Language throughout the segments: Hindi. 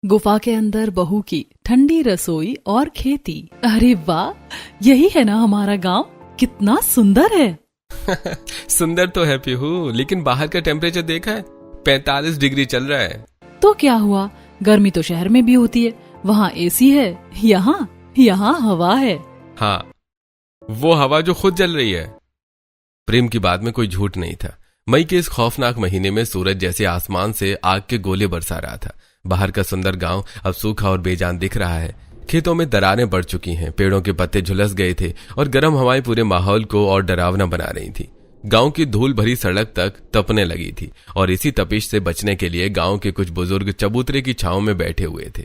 गुफा के अंदर बहू की ठंडी रसोई और खेती। अरे वाह, यही है ना हमारा गांव, कितना सुंदर है। सुंदर तो है पीहू, लेकिन बाहर का टेम्परेचर देखा है? 45 डिग्री चल रहा है। तो क्या हुआ, गर्मी तो शहर में भी होती है, वहाँ एसी है, यहाँ हवा है। हाँ, वो हवा जो खुद जल रही है। प्रेम की बात में कोई झूठ नहीं था। मई के इस खौफनाक महीने में सूरज जैसे आसमान से आग के गोले बरसा रहा था। बाहर का सुंदर गांव अब सूखा और बेजान दिख रहा है। खेतों में दरारें पड़ चुकी हैं, पेड़ों के पत्ते झुलस गए थे और गर्म हवाएं पूरे माहौल को और डरावना बना रही थी। गांव की धूल भरी सड़क तक तपने लगी थी और इसी तपिश से बचने के लिए गांव के कुछ बुजुर्ग चबूतरे की छांव में बैठे हुए थे।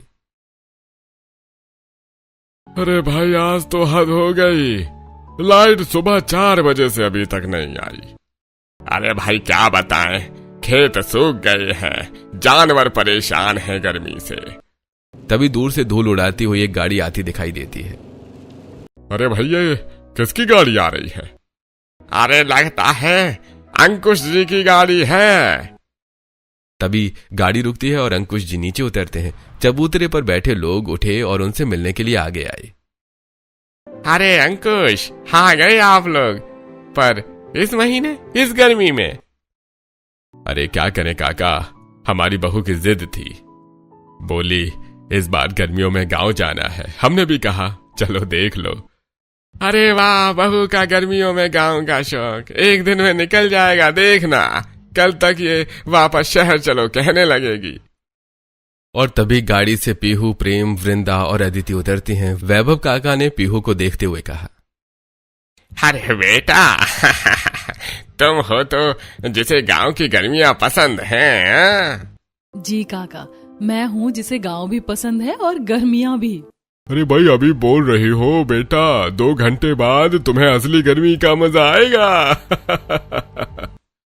अरे भाई, आज तो हद हो गई। लाइट सुबह 4 बजे से अभी तक नहीं आई। अरे भाई क्या बताएं, खेत सूख गए हैं, जानवर परेशान हैं गर्मी से। तभी दूर से धूल उड़ाती हुई एक गाड़ी आती दिखाई देती है। अरे भाई, ये किसकी गाड़ी आ रही है? अरे लगता है अंकुश जी की गाड़ी है। तभी गाड़ी रुकती है और अंकुश जी नीचे उतरते हैं। चबूतरे पर बैठे लोग उठे और उनसे मिलने के लिए आगे आए। अरे अंकुश, हाँ गए आप लोग, पर इस महीने, इस गर्मी में? अरे क्या करें काका, हमारी बहू की जिद थी। बोली इस बार गर्मियों में गांव जाना है। हमने भी कहा चलो देख लो। अरे वाह, बहू का गर्मियों में गांव का शौक एक दिन में निकल जाएगा, देखना। कल तक ये वापस शहर चलो कहने लगेगी। और तभी गाड़ी से पीहू, प्रेम, वृंदा और अदिति उतरती हैं। वैभव काका ने पीहू को देखते हुए कहा, अरे बेटा, तुम हो तो जिसे गांव की गर्मियां पसंद हैं। जी काका, मैं हूँ जिसे गांव भी पसंद है और गर्मियाँ भी। अरे भाई, अभी बोल रही हो बेटा, 2 घंटे बाद तुम्हें असली गर्मी का मजा आएगा।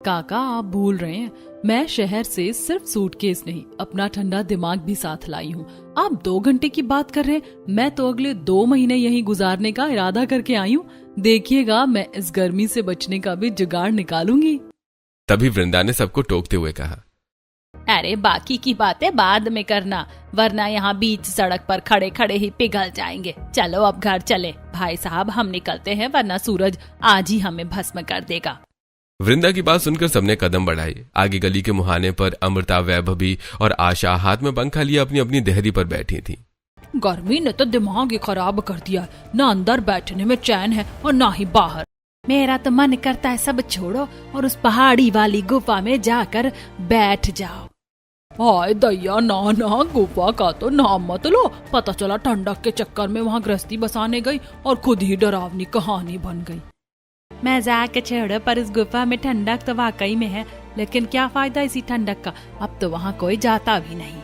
काका आप भूल रहे हैं, मैं शहर से सिर्फ सूटकेस नहीं, अपना ठंडा दिमाग भी साथ लाई हूँ। आप 2 घंटे की बात कर रहे हैं, मैं तो अगले 2 महीने यहीं गुजारने का इरादा करके आई हूँ। देखिएगा, मैं इस गर्मी से बचने का भी जुगाड़ निकालूंगी। तभी वृंदा ने सबको टोकते हुए कहा, अरे बाकी की बातें बाद में करना, वरना यहाँ बीच सड़क पर खड़े खड़े ही पिघल जाएंगे। चलो अब घर चले भाई साहब, हम निकलते हैं, वरना सूरज आज ही हमें भस्म कर देगा। वृंदा की बात सुनकर सबने कदम बढ़ाए। आगे गली के मुहाने पर अमृता, वैभवी और आशा हाथ में पंखा लिए अपनी अपनी देहरी पर बैठी थी। गर्मी ने तो दिमाग ही खराब कर दिया, ना अंदर बैठने में चैन है और ना ही बाहर। मेरा तो मन करता है सब छोड़ो और उस पहाड़ी वाली गुफा में जाकर बैठ जाओ। हाय दैया, ना गुफा का तो नाम मत लो। पता चला ठंडक के चक्कर में वहाँ गृहस्थी बसाने गई और खुद ही डरावनी कहानी बन गई। मजाक छोड़ो, पर इस गुफा में ठंडक तो वाकई में है, लेकिन क्या फायदा इसी ठंडक का, अब तो वहाँ कोई जाता भी नहीं।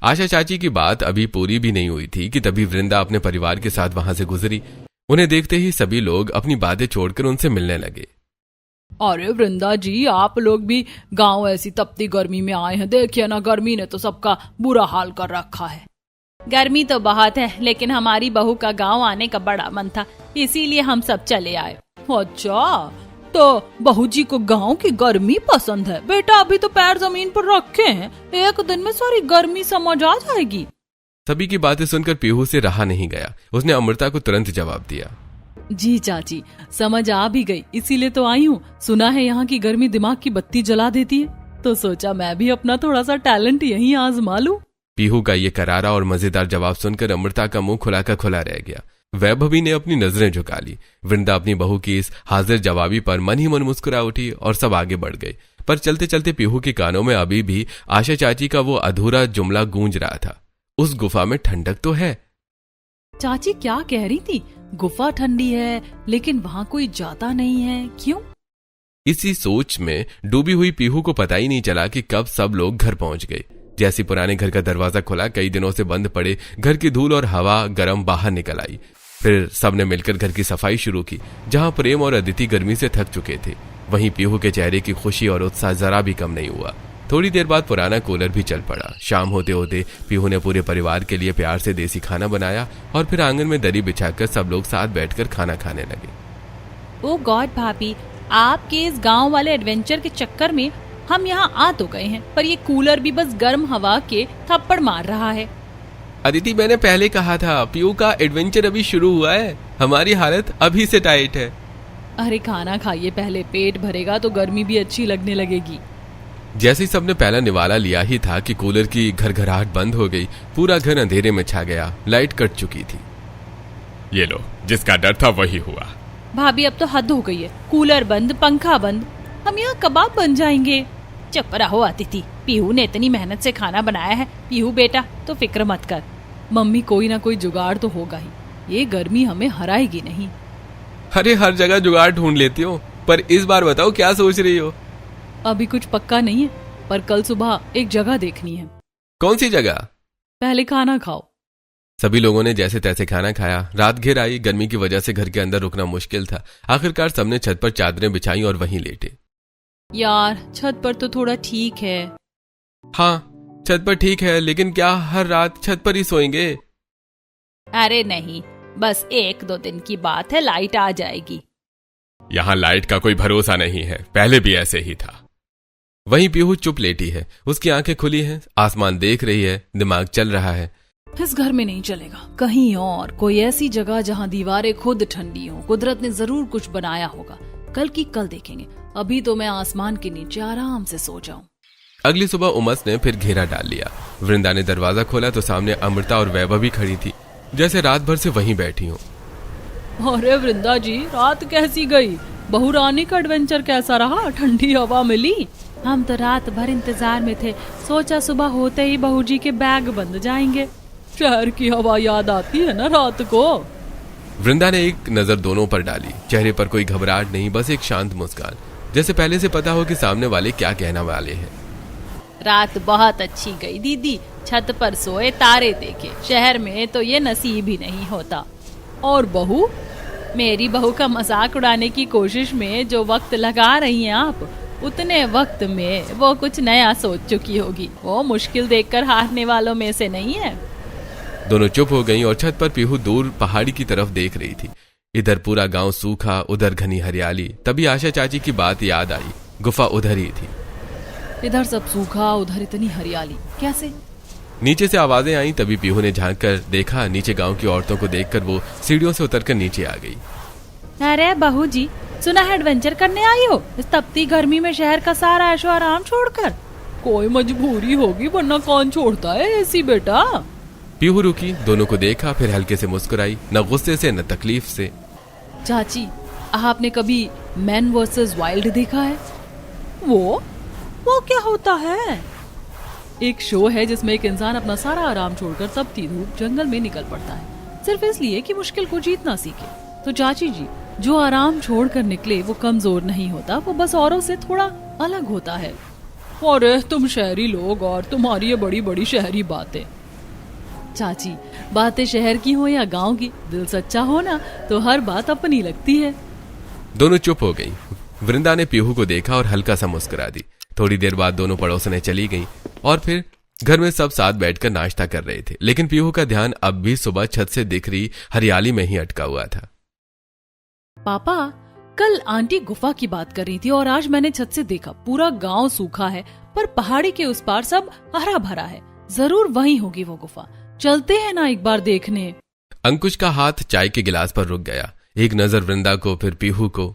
आशा चाची की बात अभी पूरी भी नहीं हुई थी कि तभी वृंदा अपने परिवार के साथ वहां से गुजरी। उन्हें देखते ही सभी लोग अपनी बातें छोड़कर उनसे मिलने लगे। अरे वृंदा जी, आप लोग भी गांव ऐसी तपती गर्मी में आए हैं, देखिए ना, गर्मी ने तो सबका बुरा हाल कर रखा है। गर्मी तो बहुत है, लेकिन हमारी बहू का गांव आने का बड़ा मन था, इसीलिए हम सब चले आए। अच्छा, तो बहू जी को गांव की गर्मी पसंद है। बेटा अभी तो पैर जमीन पर रखे हैं, एक दिन में सारी गर्मी समझ आ जाएगी। सभी की बातें सुनकर पीहू से रहा नहीं गया। उसने अमृता को तुरंत जवाब दिया, जी चाची, समझ आ भी गई, इसीलिए तो आई हूँ। सुना है यहाँ की गर्मी दिमाग की बत्ती जला देती है, तो सोचा मैं भी अपना थोड़ा सा टैलेंट यहीं आजमा लूं। पीहू का ये करारा और मजेदार जवाब सुनकर अमृता का मुंह खुला का खुला रह गया। वैभवी ने अपनी नजरें झुका ली। वृंदा अपनी बहू की इस हाजिर जवाबी पर मन ही मन मुस्कुरा उठी और सब आगे बढ़ गए। पर चलते चलते पीहू के कानों में अभी भी आशा चाची का वो अधूरा जुमला गूंज रहा था, उस गुफा में ठंडक तो है। चाची क्या कह रही थी? गुफा ठंडी है, लेकिन वहाँ कोई जाता नहीं है, क्यों? इसी सोच में डूबी हुई पीहू को पता ही नहीं चला कि कब सब लोग घर पहुंच गए। जैसे पुराने घर का दरवाजा खुला, कई दिनों से बंद पड़े घर की धूल और हवा गर्म बाहर निकल आई। फिर सबने मिलकर घर की सफाई शुरू की। जहां प्रेम और अदिति गर्मी से थक चुके थे, वहीं पीहू के चेहरे की खुशी और उत्साह जरा भी कम नहीं हुआ। थोड़ी देर बाद पुराना कूलर भी चल पड़ा। शाम होते होते पीहू ने पूरे परिवार के लिए प्यार से देसी खाना बनाया और फिर आंगन में दरी बिछाकर सब लोग साथ बैठकर खाना खाने लगे। ओ गॉड भाभी, आपके इस गांव वाले एडवेंचर के चक्कर में हम यहाँ आ तो गए हैं, पर ये कूलर भी बस गर्म हवा के थप्पड़ मार रहा है। अदिति, मैंने पहले कहा था पीहू का एडवेंचर अभी शुरू हुआ है, हमारी हालत अभी से टाइट है। अरे खाना खाइए पहले, पेट भरेगा तो गर्मी भी अच्छी लगने लगेगी। जैसे ही सबने पहला निवाला लिया ही था कि कूलर की घरघराहट बंद हो गई। पूरा घर अंधेरे में छा गया, लाइट कट चुकी थी। ये लो, जिसका डर था वही हुआ। भाभी अब तो हद हो गई है, कूलर बंद, पंखा बंद, हम यहाँ कबाब बन जाएंगे। चुप रहो अतिथि, पीहू ने इतनी मेहनत से खाना बनाया है। पीहू बेटा तो फिक्र मत कर। मम्मी कोई ना कोई जुगाड़ तो होगा ही, ये गर्मी हमें हराएगी नहीं। अरे हर जगह जुगाड़ ढूंढ लेती हो, पर इस बार बताओ क्या सोच रही हो? अभी कुछ पक्का नहीं है, पर कल सुबह एक जगह देखनी है। कौन सी जगह? पहले खाना खाओ। सभी लोगों ने जैसे तैसे खाना खाया। रात घिर आई, गर्मी की वजह से घर के अंदर रुकना मुश्किल था। आखिरकार सबने छत पर चादरें बिछाई और वहीं लेटे। यार छत पर तो थोड़ा ठीक है। हाँ, छत पर ठीक है, लेकिन क्या हर रात छत पर ही सोएंगे? अरे नहीं, बस 1-2 दिन की बात है, लाइट आ जाएगी। यहाँ लाइट का कोई भरोसा नहीं है, पहले भी ऐसे ही था। वहीं पीहू चुप लेटी है, उसकी आंखें खुली हैं, आसमान देख रही है, दिमाग चल रहा है। इस घर में नहीं चलेगा, कहीं और कोई ऐसी जगह जहाँ दीवारें खुद ठंडी हो। कुदरत ने जरूर कुछ बनाया होगा, कल की कल देखेंगे। अभी तो मैं आसमान के नीचे आराम से सो जाऊं। अगली सुबह उमस ने फिर घेरा डाल लिया। वृंदा ने दरवाजा खोला तो सामने अमृता और वैभव भी खड़ी थी, जैसे रात भर से वहीं बैठी हो। अरे वृंदा जी, रात कैसी गई? बहू रानी का एडवेंचर कैसा रहा? ठंडी हवा मिली? हम तो रात भर इंतजार में थे, सोचा सुबह होते ही बहू जी के बैग बंद जाएंगे। शहर की हवा याद आती है ना रात को। वृंदा ने एक नजर दोनों पर डाली। चेहरे पर कोई घबराहट नहीं, बस एक शांत मुस्कान, जैसे पहले से पता हो कि सामने वाले क्या कहने वाले हैं। रात बहुत अच्छी गई दीदी, छत पर सोए, तारे देखे। शहर में तो ये नसीब ही नहीं होता। और बहू? मेरी बहू का मजाक उड़ाने की कोशिश में जो वक्त लगा रही हैं आप, उतने वक्त में वो कुछ नया सोच चुकी होगी। वो मुश्किल देखकर हारने वालों में से नहीं है। दोनों चुप हो गईं और छत पर पीहू दूर पहाड़ी की तरफ देख रही थी। इधर पूरा गांव सूखा, उधर घनी हरियाली। तभी आशा चाची की बात याद आई, गुफा उधर ही थी। इधर सब सूखा, उधर इतनी हरियाली, कैसे? नीचे से आवाजें आई, तभी पीहू ने झांक कर देखा। नीचे गांव की औरतों को देखकर वो सीढ़ियों से उतरकर नीचे आ गई। अरे बहू जी, सुना है एडवेंचर करने आई हो इस तपती गर्मी में, शहर का सारा ऐशो आराम छोड़कर? कोई मजबूरी होगी, वरना कौन छोड़ता है एसी बेटा। पीहू रुकी, दोनों को देखा, फिर हल्के से मुस्कुराई, न गुस्से से न तकलीफ से। चाची, आपने कभी मैन वर्सेस वाइल्ड देखा है? वो क्या होता है? एक शो है जिसमें एक इंसान अपना सारा आराम छोड़कर तपती धूप जंगल में निकल पड़ता है, सिर्फ इसलिए कि मुश्किल को जीतना सीखे। तो चाची जी, जो आराम छोड़कर निकले वो कमजोर नहीं होता, वो बस औरों से थोड़ा अलग होता है। अरे तुम शहरी लोग और तुम्हारी ये बड़ी बड़ी शहरी बातें। चाची, बातें शहर की हो या गांव की, दिल सच्चा हो ना तो हर बात अपनी लगती है। दोनों चुप हो गईं। वृंदा ने पीहू को देखा और हल्का सा मुस्कुरा दी। थोड़ी देर बाद दोनों पड़ोसनें चली गईं और फिर घर में सब साथ बैठकर नाश्ता कर रहे थे। लेकिन पीहू का ध्यान अब भी सुबह छत से दिख रही हरियाली में ही अटका हुआ था। पापा, कल आंटी गुफा की बात कर रही थी और आज मैंने छत से देखा, पूरा गांव सूखा है पर पहाड़ी के उस पार सब हरा भरा है। जरूर वहीं होगी वो गुफा, चलते हैं ना एक बार देखने। अंकुश का हाथ चाय के गिलास पर रुक गया। एक नजर वृंदा को, फिर पीहू को।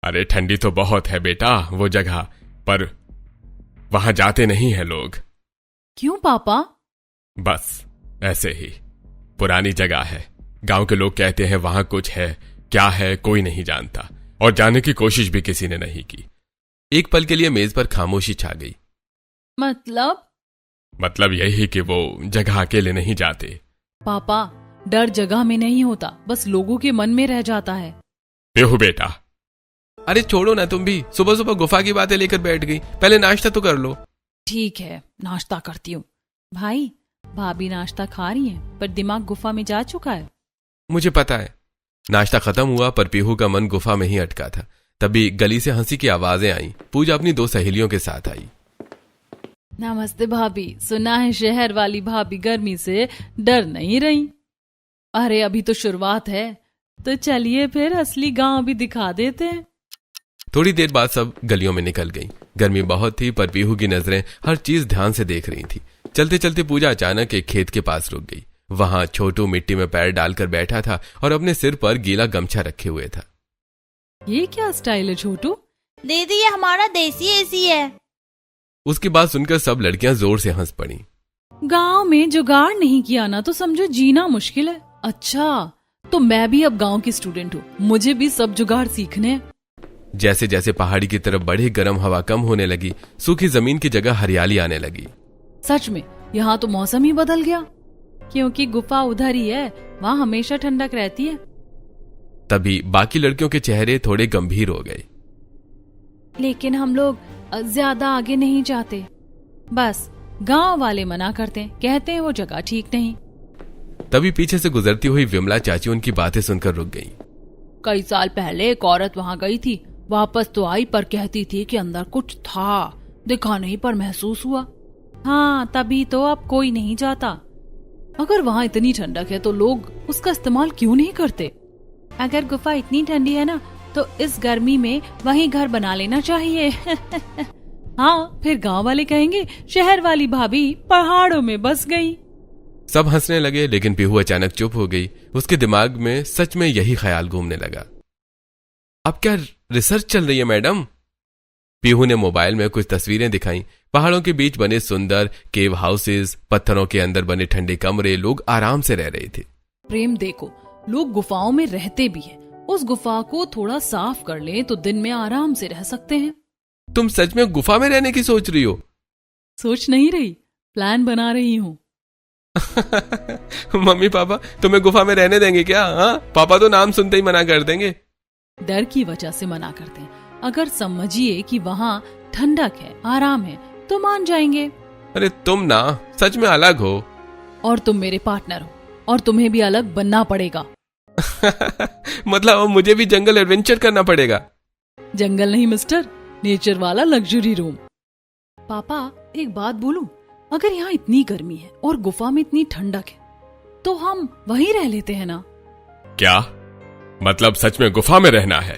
अरे ठंडी तो बहुत है बेटा वो जगह, पर वहां जाते नहीं है लोग। क्यों पापा? बस ऐसे ही, पुरानी जगह है। गांव के लोग कहते हैं वहां कुछ है, क्या है कोई नहीं जानता, और जाने की कोशिश भी किसी ने नहीं की। एक पल के लिए मेज पर खामोशी छा गई। मतलब यही कि वो जगह अकेले नहीं जाते। पापा, डर जगह में नहीं होता, बस लोगों के मन में रह जाता है। पीहू बेटा। अरे छोड़ो ना, तुम भी सुबह सुबह गुफा की बातें लेकर बैठ गई। पहले नाश्ता तो कर लो। ठीक है, नाश्ता करती हूँ। भाई, भाभी नाश्ता खा रही हैं, पर दिमाग गुफा में जा चुका है। मुझे पता है। नाश्ता खत्म हुआ पर पीहू का मन गुफा में ही अटका था। तभी गली से हंसी की आवाजें आई। पूजा अपनी 2 सहेलियों के साथ आई। नमस्ते भाभी, सुना है शहर वाली भाभी गर्मी से डर नहीं रही। अरे अभी तो शुरुआत है, तो चलिए फिर असली गांव भी दिखा देते हैं। थोड़ी देर बाद सब गलियों में निकल गईं। गर्मी बहुत थी पर पीहू की नजरें हर चीज ध्यान से देख रही थी। चलते चलते पूजा अचानक एक खेत के पास रुक गई। वहां छोटू मिट्टी में पैर डालकर बैठा था और अपने सिर पर गीला गमछा रखे हुए था। ये क्या स्टाइल है छोटू? दीदी ये हमारा देसी एसी है। उसकी बात सुनकर सब लड़कियां जोर से हंस पड़ी। गांव में जुगाड़ नहीं किया ना तो समझो जीना मुश्किल है। अच्छा, तो मैं भी अब गांव की स्टूडेंट हूँ, मुझे भी सब जुगाड़ सीखने हैं। जैसे जैसे पहाड़ी की तरफ बढ़े गर्म हवा कम होने लगी, सूखी जमीन की जगह हरियाली आने लगी। सच में यहाँ तो मौसम ही बदल गया, क्योंकि गुफा उधर ही है, वहाँ हमेशा ठंडक रहती है। तभी बाकी लड़कियों के चेहरे थोड़े गंभीर हो गए। लेकिन हम लोग ज्यादा आगे नहीं जाते, बस गांव वाले मना करते हैं, कहते हैं वो जगह ठीक नहीं। तभी पीछे से गुजरती हुई विमला चाची उनकी बातें सुनकर रुक गई। कई साल पहले एक औरत वहाँ गई थी, वापस तो आई पर कहती थी कि अंदर कुछ था, दिखा नहीं पर महसूस हुआ। हाँ, तभी तो अब कोई नहीं जाता। अगर वहाँ इतनी ठंडक है तो लोग उसका इस्तेमाल क्यों नहीं करते? अगर गुफा इतनी ठंडी है ना तो इस गर्मी में वहीं घर बना लेना चाहिए। हाँ, फिर गांव वाले कहेंगे शहर वाली भाभी पहाड़ों में बस गई। सब हंसने लगे, लेकिन पीहू अचानक चुप हो गई। उसके दिमाग में सच में यही ख्याल घूमने लगा। अब क्या रिसर्च चल रही है मैडम? पीहू ने मोबाइल में कुछ तस्वीरें दिखाई। पहाड़ों के बीच बने सुंदर केव हाउसेस, पत्थरों के अंदर बने ठंडे कमरे, लोग आराम से रह रहे थे। प्रेम देखो, लोग गुफाओं में रहते भी हैं। उस गुफा को थोड़ा साफ कर लें तो दिन में आराम से रह सकते हैं। तुम सच में गुफा में रहने की सोच रही हो? सोच नहीं रही, प्लान बना रही हूँ। मम्मी पापा तुम्हें गुफा में रहने देंगे क्या? हाँ, पापा तो नाम सुनते ही मना कर देंगे। डर की वजह से मना करते हैं। अगर समझिए कि वहाँ ठंडक है, आराम है, तो मान जाएंगे। अरे तुम ना सच में अलग हो। और तुम मेरे पार्टनर हो, और तुम्हें भी अलग बनना पड़ेगा। मतलब अब मुझे भी जंगल एडवेंचर करना पड़ेगा? जंगल नहीं मिस्टर, नेचर वाला लग्जरी रूम। पापा एक बात बोलूं, अगर यहाँ इतनी गर्मी है और गुफा में इतनी ठंडक है तो हम वहीं रह लेते हैं ना? क्या मतलब सच में गुफा में रहना है?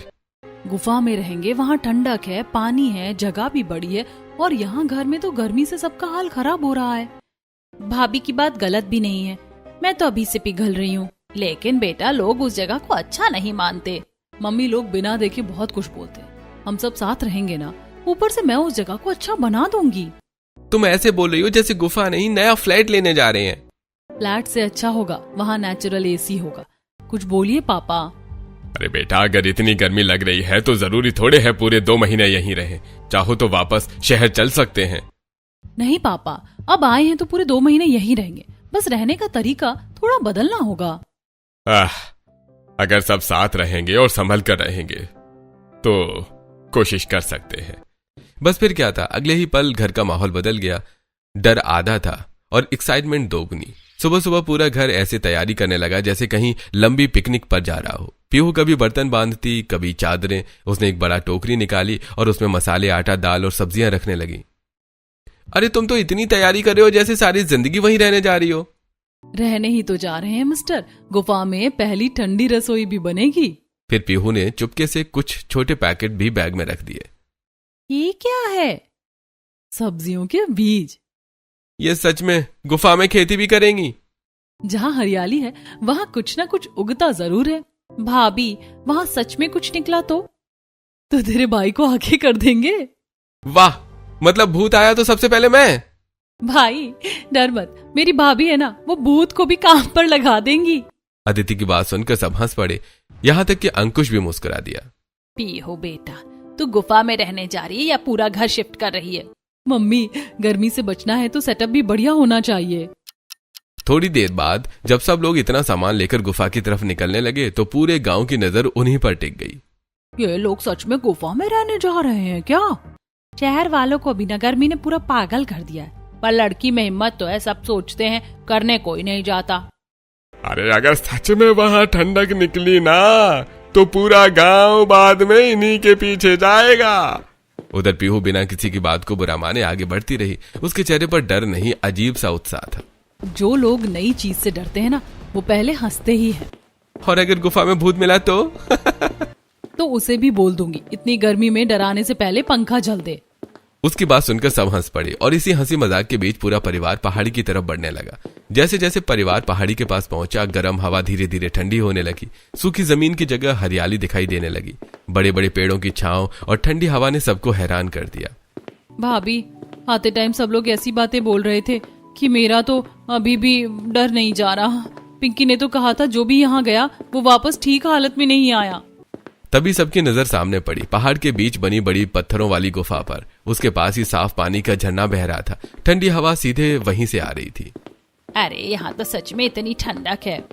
गुफा में रहेंगे, वहाँ ठंडक है, पानी है, जगह भी बड़ी है, और यहाँ घर में तो गर्मी से सबका हाल खराब हो रहा है। भाभी की बात गलत भी नहीं है, मैं तो अभी से पिघल रही हूँ। लेकिन बेटा लोग उस जगह को अच्छा नहीं मानते। मम्मी, लोग बिना देखे बहुत कुछ बोलते हैं। हम सब साथ रहेंगे ना, ऊपर से मैं उस जगह को अच्छा बना दूंगी। तुम ऐसे बोल रही हो जैसे गुफा नहीं नया फ्लैट लेने जा रहे हैं। फ्लैट से अच्छा होगा, वहाँ नेचुरल एसी होगा। कुछ बोलिए पापा। अरे बेटा अगर इतनी गर्मी लग रही है तो जरूरी थोड़े है पूरे 2 महीने यहीं रहे। चाहो तो वापस शहर चल सकते हैं। नहीं पापा, अब आए हैं तो पूरे 2 महीने यहीं रहेंगे, बस रहने का तरीका थोड़ा बदलना होगा। अगर सब साथ रहेंगे और संभल कर रहेंगे तो कोशिश कर सकते हैं। बस फिर क्या था, अगले ही पल घर का माहौल बदल गया। डर आधा था और एक्साइटमेंट दोगुनी। सुबह सुबह पूरा घर ऐसे तैयारी करने लगा जैसे कहीं लंबी पिकनिक पर जा रहा हो। पीहू कभी बर्तन बांधती, कभी चादरें। उसने एक बड़ा टोकरी निकाली और उसमें मसाले, आटा, दाल और सब्जियां रखने लगी। अरे तुम तो इतनी तैयारी कर रहे हो जैसे सारी जिंदगी वहीं रहने जा रही हो। रहने ही तो जा रहे हैं मिस्टर, गुफा में पहली ठंडी रसोई भी बनेगी। फिर पीहू ने चुपके से कुछ छोटे पैकेट भी बैग में रख दिए। ये क्या है? सब्जियों के बीज। ये सच में गुफा में खेती भी करेंगी? जहाँ हरियाली है वहाँ कुछ ना कुछ उगता जरूर है। भाभी, वहाँ सच में कुछ निकला तो तेरे भाई को आगे कर देंगे। वाह, मतलब भूत आया तो सबसे पहले मैं? भाई डर मत, मेरी भाभी है ना, वो भूत को भी काम पर लगा देंगी। अदिति की बात सुनकर सब हंस पड़े, यहाँ तक कि अंकुश भी मुस्कुरा दिया। पीहू बेटा, तू गुफा में रहने जा रही है या पूरा घर शिफ्ट कर रही है? मम्मी, गर्मी से बचना है तो सेटअप भी बढ़िया होना चाहिए। थोड़ी देर बाद जब सब लोग इतना सामान लेकर गुफा की तरफ निकलने लगे तो पूरे गांव की नजर उन्हीं पर टिक गई। ये लोग सच में गुफा में रहने जा रहे हैं क्या? शहर वालों को भी गर्मी ने पूरा पागल कर दिया है, पर लड़की में हिम्मत तो है, सब सोचते हैं, करने कोई नहीं जाता। अरे अगर सच में वहाँ ठंडक निकली ना तो पूरा गांव बाद में इन्हीं के पीछे जाएगा। उधर पीहू बिना किसी की बात को बुरा माने आगे बढ़ती रही। उसके चेहरे पर डर नहीं, अजीब सा उत्साह था। जो लोग नई चीज से डरते हैं ना, वो पहले हंसते ही हैं। और अगर गुफा में भूत मिला तो? तो उसे भी बोल दूंगी इतनी गर्मी में डराने से पहले पंखा जल दे। उसकी बात सुनकर सब हंस पड़े और इसी हंसी मजाक के बीच पूरा परिवार पहाड़ी की तरफ बढ़ने लगा। जैसे जैसे परिवार पहाड़ी के पास पहुंचा, गर्म हवा धीरे धीरे ठंडी होने लगी। सूखी जमीन की जगह हरियाली दिखाई देने लगी। बड़े बड़े पेड़ों की छांव और ठंडी हवा ने सबको हैरान कर दिया। भाभी, आते टाइम सब लोग ऐसी बातें बोल रहे थे कि मेरा तो अभी भी डर नहीं जा रहा। पिंकी ने तो कहा था जो भी यहाँ गया वो वापस ठीक हालत में नहीं आया। तभी सबकी नजर सामने पड़ी, पहाड़ के बीच बनी बड़ी पत्थरों वाली गुफा पर। उसके पास ही साफ पानी का झरना बह रहा था। ठंडी हवा सीधे वहीं से आ रही थी। अरे यहाँ तो सच में इतनी ठंडक है।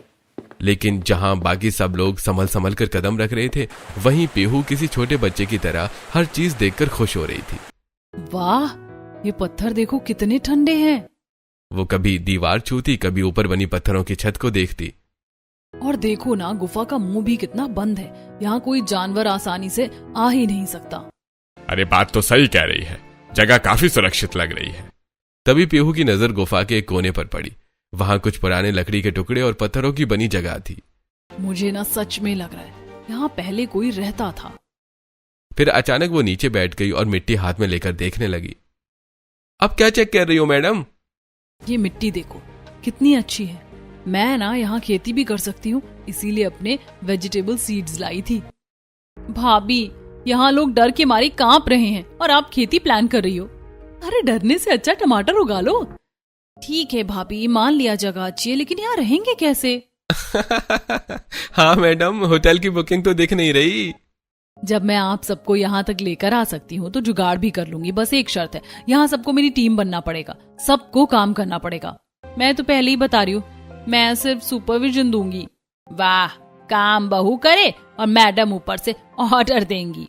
लेकिन जहां बाकी सब लोग संभल संभल कर कदम रख रहे थे, वहीं पीहू किसी छोटे बच्चे की तरह हर चीज देखकर खुश हो रही थी। वाह, ये पत्थर देखो कितने ठंडे हैं। वो कभी दीवार छूती, कभी ऊपर बनी पत्थरों की छत को देखती। और देखो ना, गुफा का मुंह भी कितना बंद है। यहाँ कोई जानवर आसानी से आ ही नहीं सकता। अरे बात तो सही कह रही है, जगह काफी सुरक्षित लग रही है। तभी पीहू की नजर गुफा के एक कोने पर पड़ी। वहां कुछ पुराने लकड़ी के टुकड़े और पत्थरों की बनी जगह थी। मुझे ना सच में लग रहा है यहाँ पहले कोई रहता था। फिर अचानक वो नीचे बैठ गई और मिट्टी हाथ में लेकर देखने लगी। अब क्या चेक कर रही हो मैडम? ये मिट्टी देखो कितनी अच्छी है। मैं ना यहाँ खेती भी कर सकती हूँ, इसीलिए अपने वेजिटेबल सीड्स लाई थी। भाभी, यहाँ लोग डर के मारे कांप रहे हैं और आप खेती प्लान कर रही हो। अरे डरने से अच्छा टमाटर उगा लो। ठीक है भाभी, मान लिया जगह अच्छी है, लेकिन यहाँ रहेंगे कैसे? हाँ मैडम, होटल की बुकिंग तो दिख नहीं रही। जब मैं आप सबको यहाँ तक लेकर आ सकती हूँ तो जुगाड़ भी कर लूंगी। बस एक शर्त है, यहाँ सबको मेरी टीम बनना पड़ेगा, सबको काम करना पड़ेगा। मैं तो पहले ही बता रही हूँ, मैं सिर्फ सुपरविजन दूंगी। वाह, काम बहू करे और मैडम ऊपर से ऑर्डर देंगी।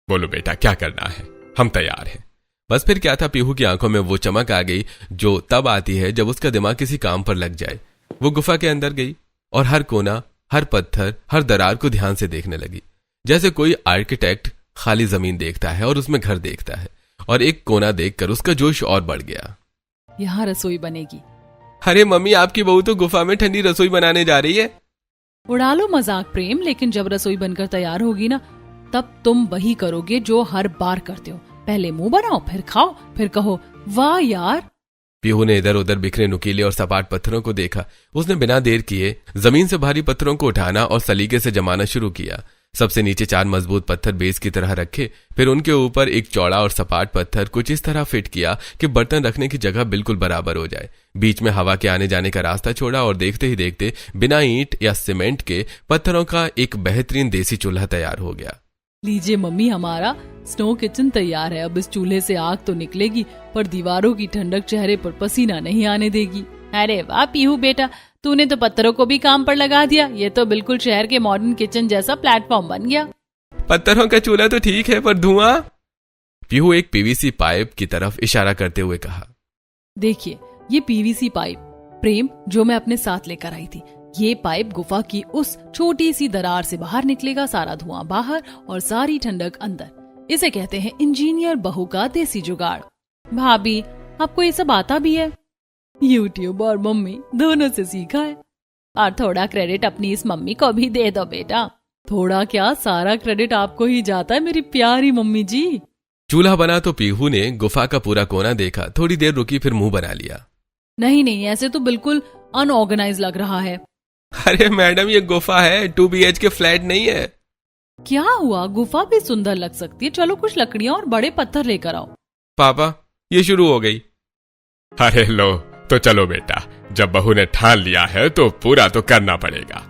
बोलो बेटा, क्या करना है, हम तैयार हैं। बस फिर क्या था, पीहू की आंखों में वो चमक आ गई जो तब आती है जब उसका दिमाग किसी काम पर लग जाए। वो गुफा के अंदर गई और हर कोना, हर पत्थर, हर दरार को ध्यान से देखने लगी, जैसे कोई आर्किटेक्ट खाली जमीन देखता है और उसमें घर देखता है। और एक कोना देखकर उसका जोश और बढ़ गया। यहाँ रसोई बनेगी। अरे मम्मी, आपकी बहू तो गुफा में ठंडी रसोई बनाने जा रही है। उड़ा लो मजाक प्रेम, लेकिन जब रसोई बनकर तैयार होगी ना, तब तुम वही करोगे जो हर बार करते हो। पहले मुंह बनाओ, फिर खाओ, फिर कहो वाह यार। पीहू ने इधर उधर बिखरे नुकीले और सपाट पत्थरों को देखा। उसने बिना देर किए जमीन से भारी पत्थरों को उठाना और सलीके से जमाना शुरू किया। सबसे नीचे 4 मजबूत पत्थर बेस की तरह रखे, फिर उनके ऊपर एक चौड़ा और सपाट पत्थर कुछ इस तरह फिट किया कि बर्तन रखने की जगह बिल्कुल बराबर हो जाए। बीच में हवा के आने जाने का रास्ता छोड़ा और देखते ही देखते बिना ईंट या सीमेंट के पत्थरों का एक बेहतरीन देसी चूल्हा तैयार हो गया। लीजिए मम्मी, हमारा स्नो किचन तैयार है। अब इस चूल्हे से आग तो निकलेगी, पर दीवारों की ठंडक चेहरे पर पसीना नहीं आने देगी। अरे वाह पीहू बेटा, तूने तो पत्थरों को भी काम पर लगा दिया। ये तो बिल्कुल शहर के मॉडर्न किचन जैसा प्लेटफॉर्म बन गया। पत्थरों का चूल्हा तो ठीक है, पर धुआं? पीहू एक पीवीसी पाइप की तरफ इशारा करते हुए कहा। देखिए, ये पीवीसी पाइप प्रेम जो मैं अपने साथ लेकर आई थी। ये पाइप गुफा की उस छोटी सी दरार से बाहर निकलेगा, सारा धुआं बाहर और सारी ठंडक अंदर। इसे कहते हैं इंजीनियर बहू का देसी जुगाड़। भाभी, आपको ये सब आता भी है? यूट्यूब और मम्मी दोनों से सीखा है। और थोड़ा क्रेडिट अपनी इस मम्मी को भी दे दो बेटा। थोड़ा क्या, सारा क्रेडिट आपको ही जाता है मेरी प्यारी मम्मी जी। चूल्हा बना तो पीहू ने गुफा का पूरा कोना देखा, थोड़ी देर रुकी, फिर मुंह बना लिया। नहीं, ऐसे तो बिल्कुल अनऑर्गेनाइज लग रहा है। अरे मैडम, ये गुफा है, 2 BHK फ्लैट नहीं है। क्या हुआ, गुफा भी सुंदर लग सकती है। चलो कुछ लकड़ियां और बड़े पत्थर लेकर आओ। पापा, ये शुरू हो गई। अरे लो, तो चलो बेटा, जब बहू ने ठान लिया है तो पूरा तो करना पड़ेगा।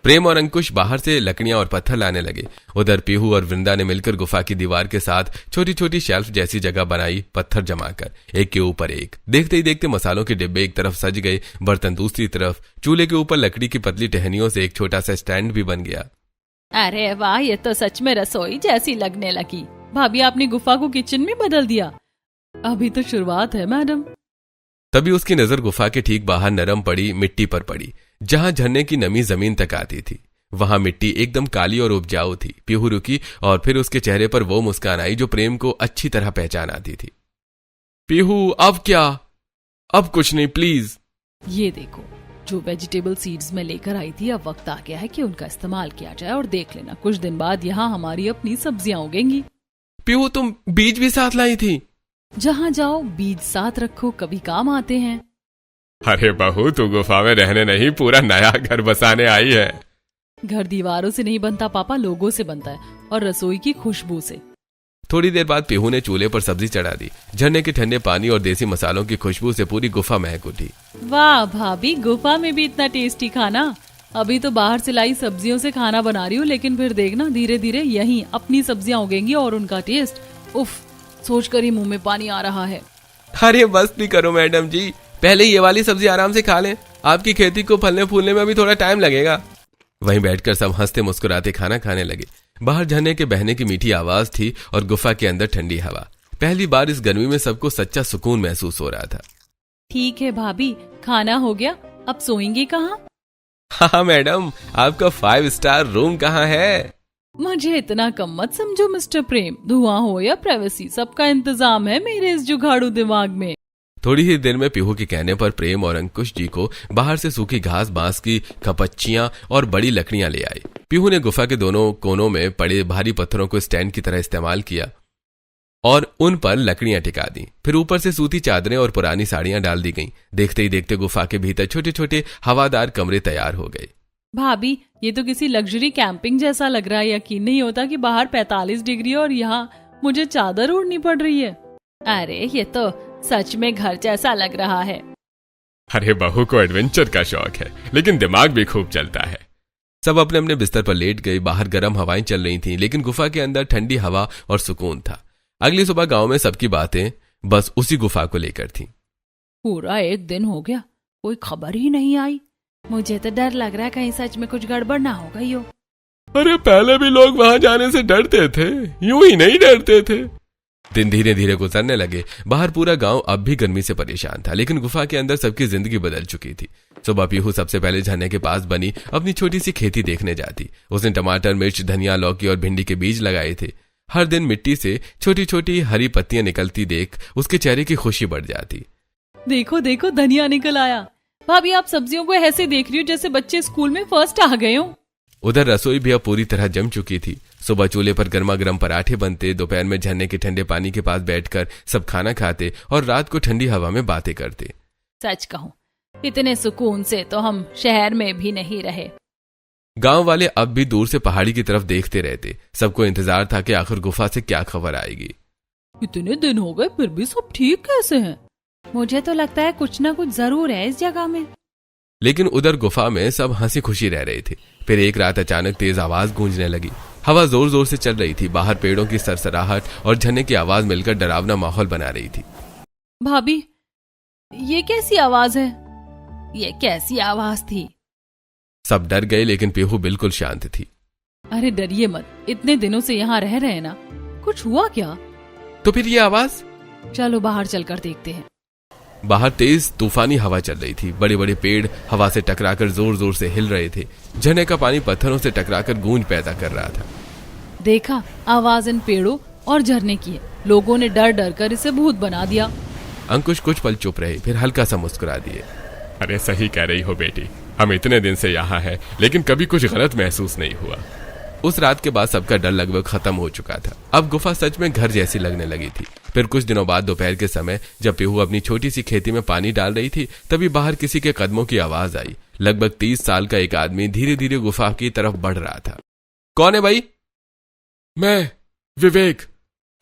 प्रेम और अंकुश बाहर से लकड़ियां और पत्थर लाने लगे। उधर पीहू और वृंदा ने मिलकर गुफा की दीवार के साथ छोटी छोटी शेल्फ जैसी जगह बनाई, पत्थर जमाकर एक के ऊपर एक। देखते ही देखते मसालों के डिब्बे एक तरफ सज गए, बर्तन दूसरी तरफ। चूल्हे के ऊपर लकड़ी की पतली टहनियों से एक छोटा सा स्टैंड भी बन गया। अरे वाह, ये तो सच में रसोई जैसी लगने लगी। भाभी, आपने गुफा को किचन में बदल दिया। अभी तो शुरुआत है मैडम। तभी उसकी नजर गुफा के ठीक बाहर नरम पड़ी मिट्टी पर पड़ी, जहां झरने की नमी जमीन तक आती थी। वहां मिट्टी एकदम काली और उपजाऊ थी। पीहू रुकी और फिर उसके चेहरे पर वो मुस्कान आई जो प्रेम को अच्छी तरह पहचान आती थी। पीहू, अब क्या? अब कुछ नहीं, प्लीज। ये देखो, जो वेजिटेबल सीड्स में लेकर आई थी, अब वक्त आ गया है कि उनका इस्तेमाल किया जाए। और देख लेना, कुछ दिन बाद यहाँ हमारी अपनी सब्जियां उगेंगी। पीहू, तुम बीज भी साथ लाई थी? जहाँ जाओ बीज साथ रखो, कभी काम आते हैं। अरे बहू, तू गुफा में रहने नहीं, पूरा नया घर बसाने आई है। घर दीवारों से नहीं बनता पापा, लोगों से बनता है, और रसोई की खुशबू से। थोड़ी देर बाद पीहू ने चूल्हे पर सब्जी चढ़ा दी। झरने के ठंडे पानी और देसी मसालों की खुशबू से पूरी गुफा महक उठी। वाह भाभी, गुफा में भी इतना टेस्टी खाना। अभी तो बाहर से लाई सब्जियों से खाना बना रही हूँ, लेकिन फिर देखना धीरे धीरे यहीं अपनी सब्जियां उगेंगी और उनका टेस्ट, उफ, सोचकर ही मुंह में पानी आ रहा है। अरे बस भी करो मैडम जी, पहले ये वाली सब्जी आराम से खा लें। आपकी खेती को फलने फूलने में अभी थोड़ा टाइम लगेगा। वहीं बैठकर सब हंसते मुस्कुराते खाना खाने लगे। बाहर झरने के बहने की मीठी आवाज थी और गुफा के अंदर ठंडी हवा। पहली बार इस गर्मी में सबको सच्चा सुकून महसूस हो रहा था। ठीक है भाभी, खाना हो गया, अब सोएंगे कहाँ? हाँ मैडम, आपका 5 स्टार रूम कहाँ है? मुझे इतना कम मत समझो मिस्टर प्रेम। धुआं हो या प्राइवेसी, सबका इंतजाम है मेरे इस जुगाड़ू दिमाग में। थोड़ी ही देर में पीहू के कहने पर प्रेम और अंकुश जी को बाहर से सूखी घास, बांस की खपच्चियां और बड़ी लकड़ियां ले आए। पीहू ने गुफा के दोनों कोनों में पड़े भारी पत्थरों को स्टैंड की तरह इस्तेमाल किया और उन पर लकड़ियां टिका दी। फिर ऊपर से सूती चादरें और पुरानी साड़ियां डाल दी गईं। देखते ही देखते गुफा के भीतर छोटे छोटे हवादार कमरे तैयार हो गए। भाभी, ये तो किसी लग्जरी कैंपिंग जैसा लग रहा है। यकीन नहीं होता कि बाहर 45 डिग्री और यहाँ मुझे चादर ओढ़नी पड़ रही है। अरे ये तो सच में घर जैसा लग रहा है। अरे बहू को एडवेंचर का शौक है, लेकिन दिमाग भी खूब चलता है। सब अपने अपने बिस्तर पर लेट गए। बाहर गर्म हवाएं चल रही थीं, लेकिन गुफा के अंदर ठंडी हवा और सुकून था। अगली सुबह गांव में सबकी बातें बस उसी गुफा को लेकर थीं। पूरा एक दिन हो गया, कोई खबर ही नहीं आई। मुझे तो डर लग रहा है कहीं सच में कुछ गड़बड़ ना हो गई हो। अरे पहले भी लोग वहां जाने से डरते थे, यूं ही नहीं डरते थे। दिन धीरे धीरे गुजरने लगे। बाहर पूरा गांव अब भी गर्मी से परेशान था, लेकिन गुफा के अंदर सबकी जिंदगी बदल चुकी थी। सुबह पीहू सबसे पहले झरने के पास बनी अपनी छोटी सी खेती देखने जाती। उसने टमाटर, मिर्च, धनिया, लौकी और भिंडी के बीज लगाए थे। हर दिन मिट्टी से छोटी छोटी हरी पत्तियां निकलती देख उसके चेहरे की खुशी बढ़ जाती। देखो देखो, धनिया निकल आया। भाभी, आप सब्जियों को ऐसे देख रही हो जैसे बच्चे स्कूल में फर्स्ट आ गए हो। उधर रसोई भी अब पूरी तरह जम चुकी थी। सुबह चूल्हे पर गर्मा गर्म पराठे बनते, दोपहर में झरने के ठंडे पानी के पास बैठकर सब खाना खाते और रात को ठंडी हवा में बातें करते। सच कहूं, इतने सुकून से तो हम शहर में भी नहीं रहे। गांव वाले अब भी दूर से पहाड़ी की तरफ देखते रहते। सबको इंतजार था कि आखिर गुफा से क्या खबर आएगी। इतने दिन हो गए फिर भी सब ठीक कैसे हैं? मुझे तो लगता है कुछ ना कुछ जरूर है इस जगह में। लेकिन उधर गुफा में सब हंसी खुशी रह रहे थे। फिर एक रात अचानक तेज आवाज गूंजने लगी। हवा जोर जोर से चल रही थी। बाहर पेड़ों की सरसराहट और झरने की आवाज मिलकर डरावना माहौल बना रही थी। भाभी, ये कैसी आवाज है? ये कैसी आवाज थी? सब डर गए, लेकिन पीहू बिल्कुल शांत थी। अरे डरिए मत, इतने दिनों से यहाँ रह रहे हैं ना, कुछ हुआ क्या? तो फिर ये आवाज? चलो बाहर चलकर देखते हैं। बाहर तेज तूफानी हवा चल रही थी। बड़े बड़े पेड़ हवा से टकराकर जोर जोर से हिल रहे थे। झरने का पानी पत्थरों से टकराकर गूंज पैदा कर रहा था। देखा, आवाज इन पेड़ों और झरने की है। लोगों ने डर डर कर इसे भूत बना दिया। अंकुश कुछ पल चुप रहे, फिर हल्का सा मुस्कुरा दिए। अरे सही कह रही हो बेटी, हम इतने दिन से यहाँ हैं, लेकिन कभी कुछ गलत महसूस नहीं हुआ। उस रात के बाद सबका डर लगभग खत्म हो चुका था। अब गुफा सच में घर जैसी लगने लगी थी। फिर कुछ दिनों बाद दोपहर के समय जब पीहू अपनी छोटी सी खेती में पानी डाल रही थी, तभी बाहर किसी के कदमों की आवाज आई। लगभग 30 साल का एक आदमी धीरे धीरे गुफा की तरफ बढ़ रहा था। कौन है भाई? मैं विवेक।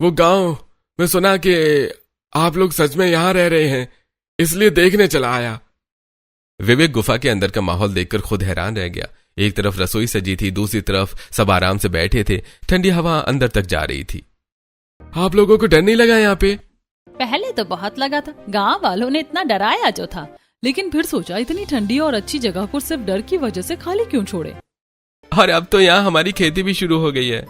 वो गांव में सुना कि आप लोग सच में यहाँ रह रहे हैं, इसलिए देखने चला आया। विवेक गुफा के अंदर का माहौल देखकर खुद हैरान रह गया। एक तरफ रसोई सजी थी, दूसरी तरफ सब आराम से बैठे थे। ठंडी हवा अंदर तक जा रही थी। आप लोगों को डर नहीं लगा यहाँ पे? पहले तो बहुत लगा था, गांव वालों ने इतना डराया जो था। लेकिन फिर सोचा इतनी ठंडी और अच्छी जगह को सिर्फ डर की वजह से खाली क्यों छोड़े। और अब तो यहाँ हमारी खेती भी शुरू हो गई है।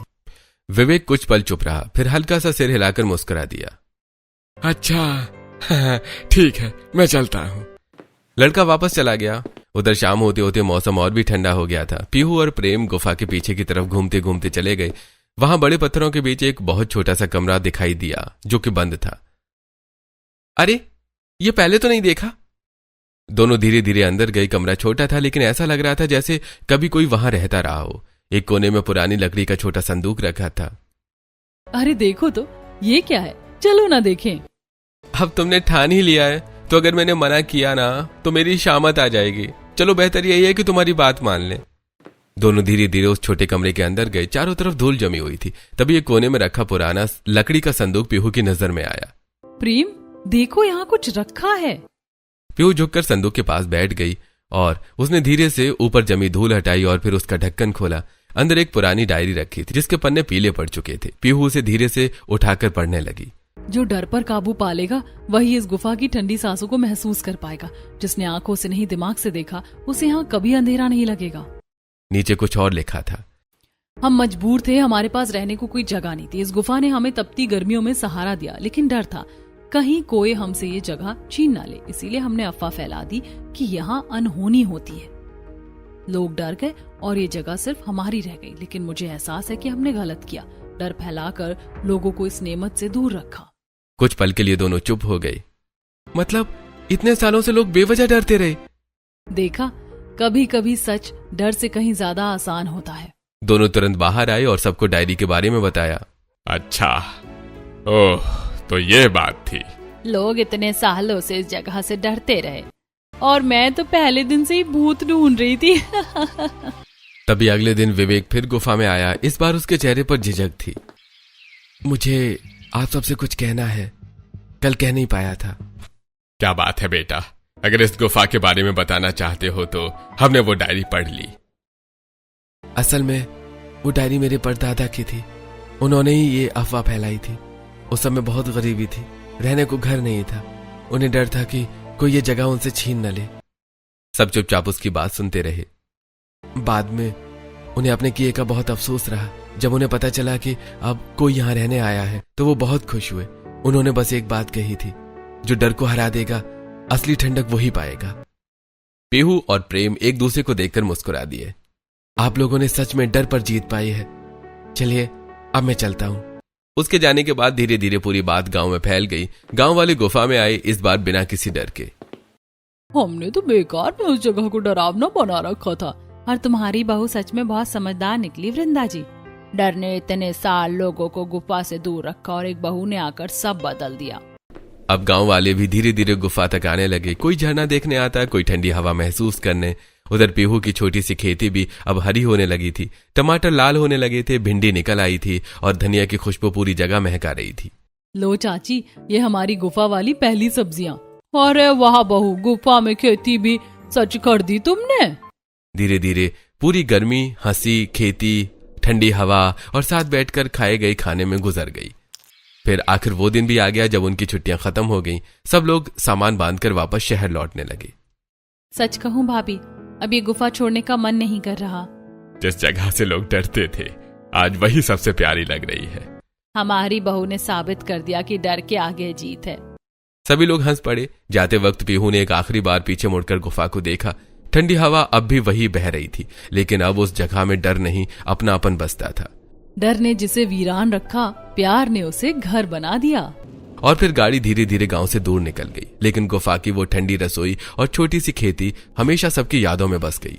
विवेक कुछ पल चुप रहा, फिर हल्का सा सिर हिलाकर मुस्कुरा दिया। अच्छा ठीक है, मैं चलता हूँ। लड़का वापस चला गया। उधर शाम होते होते मौसम और भी ठंडा हो गया था। पीहू और प्रेम गुफा के पीछे की तरफ घूमते घूमते चले गए। वहां बड़े पत्थरों के बीच एक बहुत छोटा सा कमरा दिखाई दिया जो कि बंद था। अरे, ये पहले तो नहीं देखा। दोनों धीरे धीरे अंदर गए। कमरा छोटा था लेकिन ऐसा लग रहा था जैसे कभी कोई वहां रहता रहा हो। एक कोने में पुरानी लकड़ी का छोटा संदूक रखा था। अरे देखो तो, ये क्या है, चलो ना देखें। अब तुमने ठान ही लिया है तो अगर मैंने मना किया ना तो मेरी शामत आ जाएगी। चलो बेहतर यही है कि तुम्हारी बात मान लें। दोनों धीरे धीरे उस छोटे कमरे के अंदर गए। चारों तरफ धूल जमी हुई थी। तभी एक कोने में रखा पुराना लकड़ी का संदूक पीहू की नजर में आया। प्रेम, देखो यहाँ कुछ रखा है। पीहू झुककर संदूक के पास बैठ गई और उसने धीरे से ऊपर जमी धूल हटाई और फिर उसका ढक्कन खोला। अंदर एक पुरानी डायरी रखी थी जिसके पन्ने पीले पड़ चुके थे। पीहू उसे धीरे से उठाकर पढ़ने लगी। जो डर पर काबू पा लेगा वही इस गुफा की ठंडी सांसों को महसूस कर पाएगा। जिसने आंखों से नहीं दिमाग से देखा उसे यहाँ कभी अंधेरा नहीं लगेगा। नीचे कुछ और लिखा था। हम मजबूर थे, हमारे पास रहने को कोई जगह नहीं थी। इस गुफा ने हमें तपती गर्मियों में सहारा दिया, लेकिन डर था कहीं कोई हमसे ये जगह छीन ना ले। इसीलिए हमने अफवाह फैला दी कि यहाँ अनहोनी होती है। लोग डर गए और ये जगह सिर्फ हमारी रह गई। लेकिन मुझे एहसास है कि हमने गलत किया, डर फैलाकर लोगों को इस नेमत से दूर रखा। कुछ पल के लिए दोनों चुप हो गए। मतलब इतने सालों से लोग बेवजह डरते रहे। देखा, कभी कभी सच डर से कहीं ज्यादा आसान होता है। दोनों तुरंत बाहर आए और सबको डायरी के बारे में बताया। अच्छा, ओह, तो ये बात थी। लोग इतने सालों से इस जगह से डरते रहे और मैं तो पहले दिन से ही भूत ढूंढ रही थी। तभी अगले दिन विवेक फिर गुफा में आया। इस बार उसके चेहरे पर झिझक थी। मुझे आप सबसे कुछ कहना है, कल कह नहीं पाया था। क्या बात है बेटा, अगर इस गुफा के बारे में बताना चाहते हो तो हमने वो डायरी पढ़ ली। असल में वो डायरी मेरे परदादा की थी। उन्होंने ही ये अफवाह फैलाई थी। उस समय बहुत गरीबी थी, रहने को घर नहीं था। उन्हें डर था कि कोई ये जगह उनसे छीन न ले। सब चुपचाप उसकी बात सुनते रहे। बाद में उन्हें अपने किए का बहुत अफसोस रहा। जब उन्हें पता चला कि अब कोई यहाँ रहने आया है तो वो बहुत खुश हुए। उन्होंने बस एक बात कही थी, जो डर को हरा देगा असली ठंडक वही पाएगा। पीहू और प्रेम एक दूसरे को देखकर मुस्कुरा दिए। आप लोगों ने सच में डर पर जीत पाई है। चलिए अब मैं चलता हूं। उसके जाने के बाद धीरे धीरे पूरी बात गांव में फैल गई। गांव वाले गुफा में आए, इस बार बिना किसी डर के। हमने तो बेकार में उस जगह को डरावना बना रखा था। और तुम्हारी बहू सच में बहुत समझदार निकली वृंदा जी। डर ने इतने साल लोगों को गुफा से दूर रखा और एक बहू ने आकर सब बदल दिया। अब गांव वाले भी धीरे धीरे गुफा तक आने लगे। कोई झरना देखने आता, कोई ठंडी हवा महसूस करने। उधर पीहू की छोटी सी खेती भी अब हरी होने लगी थी। टमाटर लाल होने लगे थे, भिंडी निकल आई थी और धनिया की खुशबू पूरी जगह महका रही थी। लो चाची, ये हमारी गुफा वाली पहली सब्जियां। अरे वाह बहू, गुफा में खेती भी सच कर दी तुमने। धीरे धीरे पूरी गर्मी, हंसी, खेती, ठंडी हवा और साथ बैठकर खाए गए खाने में गुजर गई। फिर आखिर वो दिन भी आ गया जब उनकी छुट्टियां खत्म हो गईं। सब लोग सामान बांधकर वापस शहर लौटने लगे। सच कहूं भाभी, अब ये गुफा छोड़ने का मन नहीं कर रहा। जिस जगह से लोग डरते थे आज वही सबसे प्यारी लग रही है। हमारी बहू ने साबित कर दिया कि डर के आगे जीत है। सभी लोग हंस पड़े। जाते वक्त पीहू ने एक आखिरी बार पीछे मुड़कर गुफा को देखा। ठंडी हवा अब भी वही बह रही थी, लेकिन अब उस जगह में डर नहीं, अपनापन बसता था। डर ने जिसे वीरान रखा, प्यार ने उसे घर बना दिया। और फिर गाड़ी धीरे धीरे गांव से दूर निकल गई, लेकिन गुफा की वो ठंडी रसोई और छोटी सी खेती हमेशा सबकी यादों में बस गई।